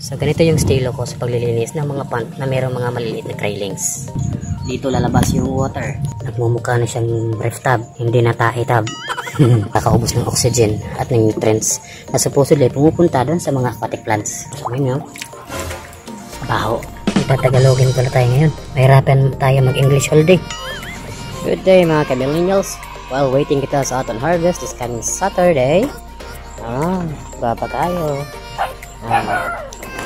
So ganito yung estilo ko sa paglilinis ng mga pond na mayroong mga maliliit na krillings. Dito lalabas yung water. Nagmumukha na siyang ref tub, hindi na tae tub. Kakaubos ng oxygen at ng nutrients na supposedly pumupunta doon sa mga aquatic plants. So ngayon, baho. Itatagalogin pala tayo ngayon. Mahirapan tayo mag-English all day. Good day mga ka-millennials. While waiting kita sa aton harvest this coming Saturday. Baba tayo.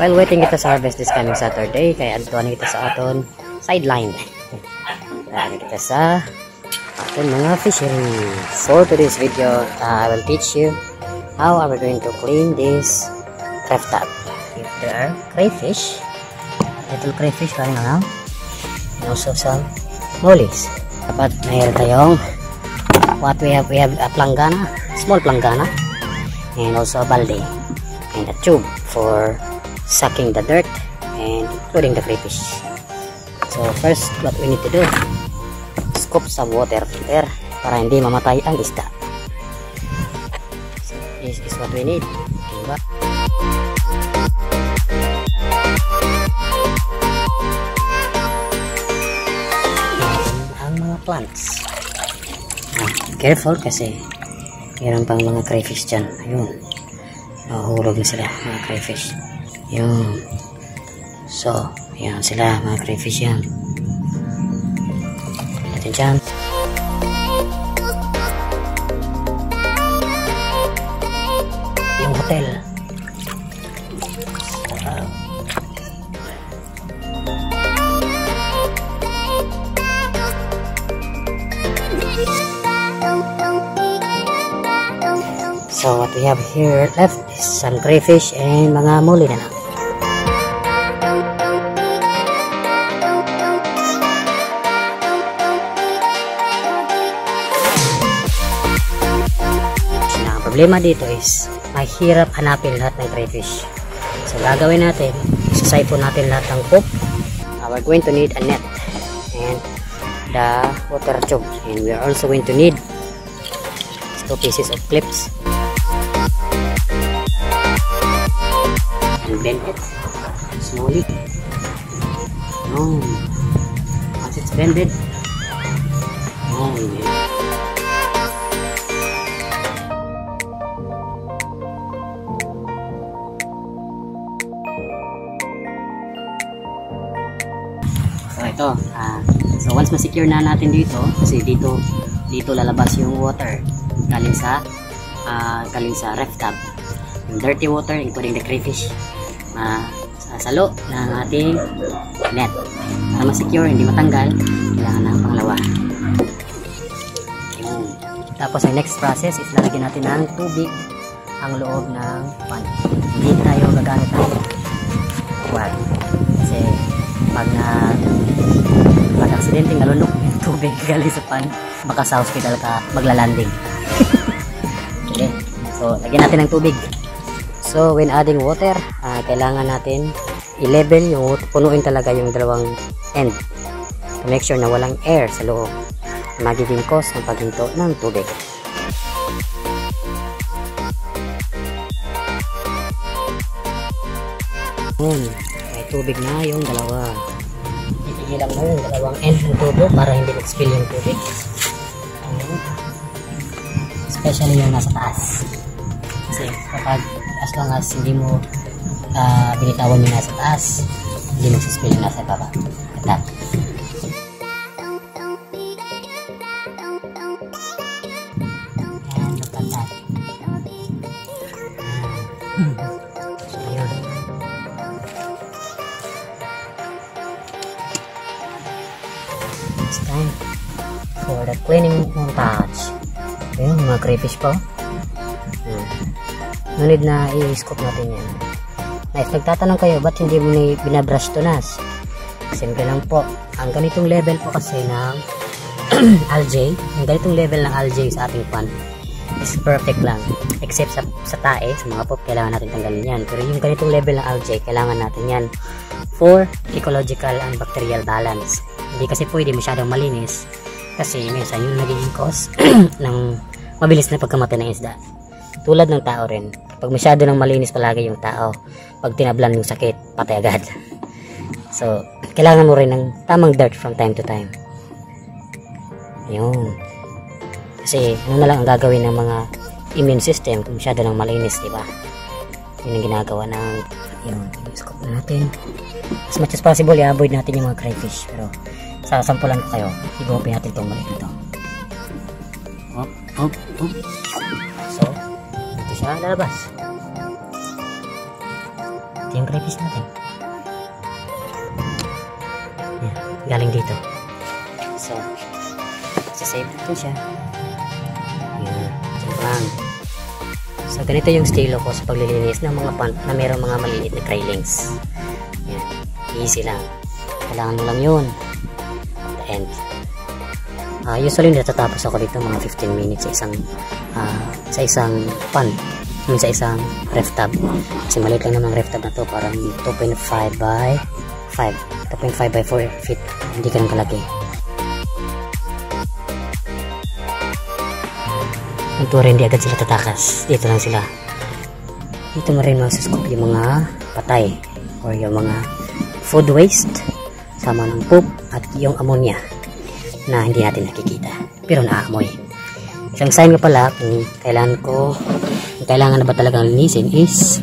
While waiting kita sa harvest this coming Saturday, kaya adtuan kita sa aton sideline. Dahil kita sa aton mga fishery. For today's video, I will teach you how are we going to clean this craft tub. If there are crayfish, little crayfish running around, and also some mollies. Dapat mayroon tayong what we have a planggana, small planggana, and also a balde and a tube for sucking the dirt and including the crayfish. So first, what we need to do, scoop some water there para hindi mamatay ang isda. So this is what we need. Diba? Ang mga plants. Careful kasi mayroon pang mga crayfish dyan. Ayun. Mahulog na sila mga crayfish. Yun. So, ayan sila mga crayfish yan. Natin dyan. Yung hotel. So what we have here left is some crayfish and mga molly na lang. Ang problema dito is mahirap hanapin lahat ng crayfish. So gagawin natin, isasipon natin lahat ng poop. We're going to need a net and the water tube, and we're also going to need 2 pieces of clips. And bend it slowly. Once it's bended, so ito, so once ma-secure na natin dito, kasi dito lalabas yung water galing sa ref tub, yung dirty water including the crayfish, sasalo ng ating net para ma-secure, hindi matanggal. Kailangan ng panglawa. Tapos ang next process is lalagyan natin ng tubig ang loob ng pan. Hindi tayo gagamit ng wag, kasi pag aksidenteng nalunok yung tubig galing sa pan, baka sa hospital ka maglalanding. Okay, so lagyan natin ng tubig. So when adding water, kailangan natin i-level yung punuin talaga yung dalawang end to make sure na walang air sa loob na magiging cause ng paghinto ng tubig. May tubig na yung dalawa. Titigilan mo yung dalawang end ng tubo para hindi mag-spill yung tubig. Especially yung nasa taas. Kasi kapag as long as hindi mo binitawan yung nasa taas, hindi magsispill yung nasa baba. Ito. So yun. It's time for the cleaning montage. Ayun, mga crayfish pa. No need na i-scoop natin yan. If nagtatanong kayo, ba't hindi mo binabrush tunas? Simple lang po. Ang ganitong level po kasi ng algae, ang ganitong level ng algae sa ating pan is perfect lang. Except sa tae, sa mga pop, kailangan natin tanggalin yan. Pero yung ganitong level ng algae, kailangan natin yan for ecological and bacterial balance. Hindi kasi pwede masyadong malinis kasi minsan yung nagiging cause ng mabilis na pagkamatay ng isda. Tulad ng tao rin. Pag masyado nang malinis palagi yung tao, pag tinablan yung sakit, patay agad. So, kailangan mo rin ng tamang dirt from time to time. Yun. Kasi, ano na lang ang gagawin ng mga immune system kung masyado nang malinis, diba? Yun ang ginagawa ng, yun, scope na natin. As much as possible, i-avoid natin yung mga crayfish. Pero, sasampulan ko kayo, i-open natin itong maliit na ito. Op. So, dito siya lalabas. Ito yung crayfish natin. Yan, galing dito. So, sasave natin siya. Yan, lang. So, ganito yung estilo ko sa paglilinis ng mga pond na mayroong mga maliliit na craylings. Yan, easy lang. Kailangan mo lang yun. At the end. Usually natatapos ako dito mga 15 minutes sa isang pond, sa isang ref tub. Kasi maliit lang naman ref tub na to, parang 2.5 by 4 feet. Hindi ganun kalaki. Ang ture, hindi agad sila tatakas. Dito lang sila. Dito mo rin masuscoop yung mga patay or yung mga food waste sama ng poop at yung ammonia na hindi natin nakikita pero naaamoy. Isang sign nga pala kung kailangan na ba talagang linisin is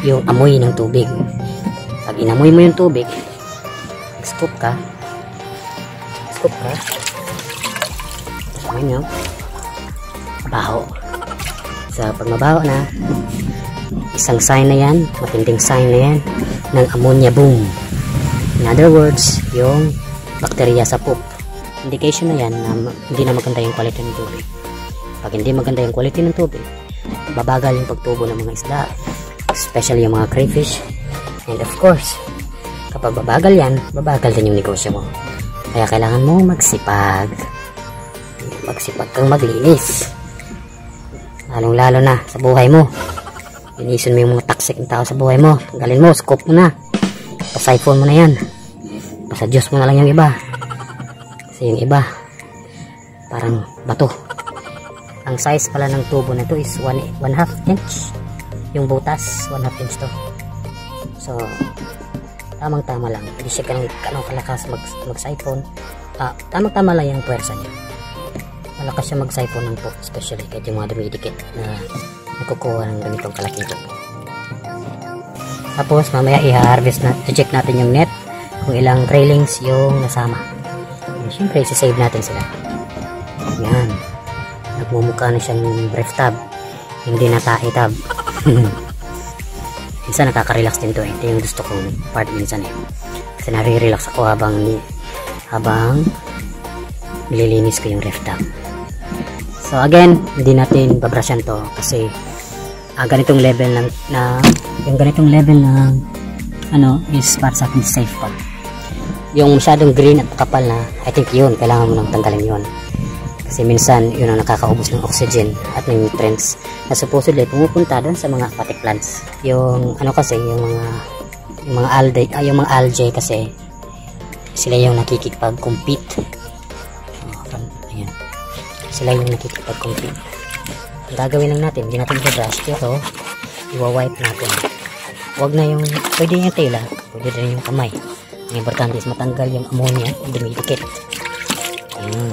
yung amoy ng tubig. Pag inamoy mo yung tubig, scoop ka amoy nyo baho. So pag mabaho na, isang sign na yan, matinding sign na yan ng ammonia boom. In other words, yung bakterya sa poop. Indication na yan na hindi na maganda yung quality ng tubig. Pag hindi maganda yung quality ng tubig, babagal yung pagtubo ng mga isda, especially yung mga crayfish. And of course, kapag babagal yan, babagal din yung negosyo mo. Kaya kailangan mo magsipag kang maglinis, lalong lalo na sa buhay mo. Linisin mo yung mga toxic na tao sa buhay mo. Tanggalin mo, scoop mo na, pa-siphon mo na yan, pasadyos mo na lang yung iba. Kasi yung iba parang bato. Ang size pala ng tubo na to is 1/2 inch. Yung butas 1/2 inch to. So tamang tama lang. Hindi siya ganong kalakas mag-siphon. Tamang tama lang yung puwersa niya. Malakas siya mag-siphon ng poop, especially kahit yung mga dumidikit na nakukuha ng ganitong kalaking tubo. Tapos mamaya i-harvest na, i-check natin yung net kung ilang railings yung nasama. Siyempre, isi-save natin sila. Yan. Nagmumukha na siyang ref tub. Hindi na tae tub. Minsan nakaka-relax din to eh. Ito yung gusto kong part minsan eh. Kasi nare-relax ako habang nililinis ko yung ref tub. So again, hindi natin babrushan to kasi ganitong level yung ganitong level ng is para sa akin safe pa. Yung masyadong green at kapal na, I think yun, kailangan mo nang tanggalin yun. Kasi minsan, yun ang nakakaubos ng oxygen at ng nutrients na supposedly pumupunta doon sa mga aquatic plants. Yung, kasi, yung mga algae kasi, sila yung nakikipag-compete. Ayan. Sila yung nakikipag-compete. Ang gagawin lang natin, hindi natin i-brush. Pero, iwa-wipe natin. Huwag na yung, pwede yung tela, pwede rin yung kamay. Ang importante is matanggal yung ammonia na dumidikit. Ayan.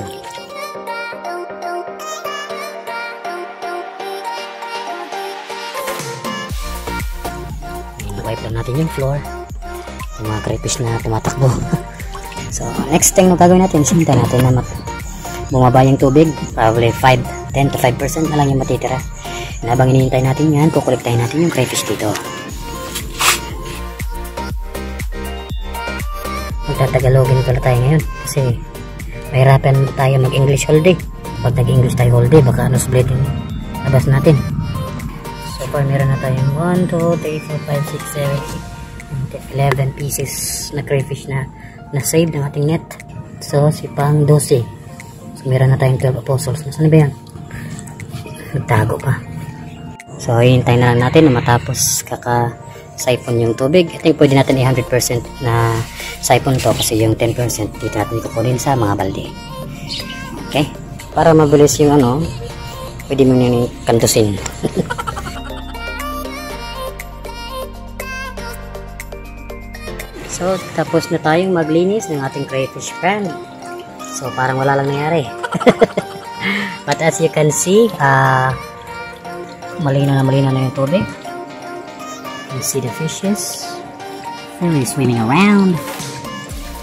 Wipe lang natin yung floor. Yung mga crayfish na tumatakbo. So, next thing na gagawin natin, sinta natin na bumaba yung tubig. Probably 10 to 5% na lang yung matitira. And habang hinihintay natin yan, kukolektahin natin yung crayfish dito. Magtatagalogin pala tayo ngayon kasi mahirapan tayo mag-English all day. Pag nag-English tayo all day, baka split yung labas natin. So far, meron na tayong 1, 2, 3, 4, 5, 6, 7, 11 pieces na crayfish na na-save ng ating net. So, si pang 12. So, meron na tayong 12 apostles. Nasaan ba yan? Nagtago pa. So, hintayin na lang natin na matapos siphon yung tubig. I think pwede natin 100% na siphon to kasi yung 10% dito natin kukunin sa mga balde. Okay? Para mabilis yung pwede mo nyo kantusin. So, tapos na tayong maglinis ng ating crayfish pan. So, parang wala lang nangyari. But as you can see, malinaw na yung tubig. You see the fishes really swimming around.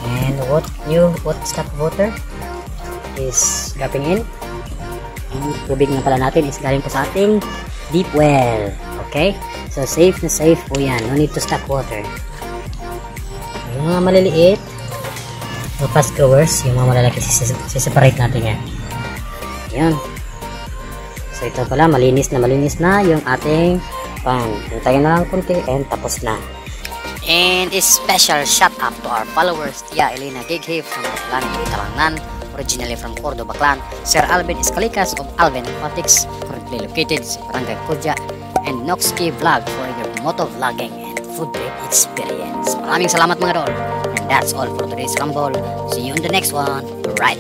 And what stock water is dropping in. Yung tubig na pala natin is galing po sa ating deep well. Okay? So, safe na safe po yan. No need to stock water. Yung mga maliliit, yung fast growers, yung mga malalaki, siseparate natin yan. Ayan. So, ito pala, malinis na yung ating pan. Hintayin na lang kunti and tapos na. And a special shout out to our followers, Tia Elena Gighe from Baclan, Talangan, originally from Cordoba Clan, Sir Alvin Escalicas of Alvin Aquatics, currently located sa Barangay Kudya, and Noxki Vlog for your motovlogging and food trip experience. Maraming salamat mga dol. And that's all for today's Rumble. See you in the next one. Right.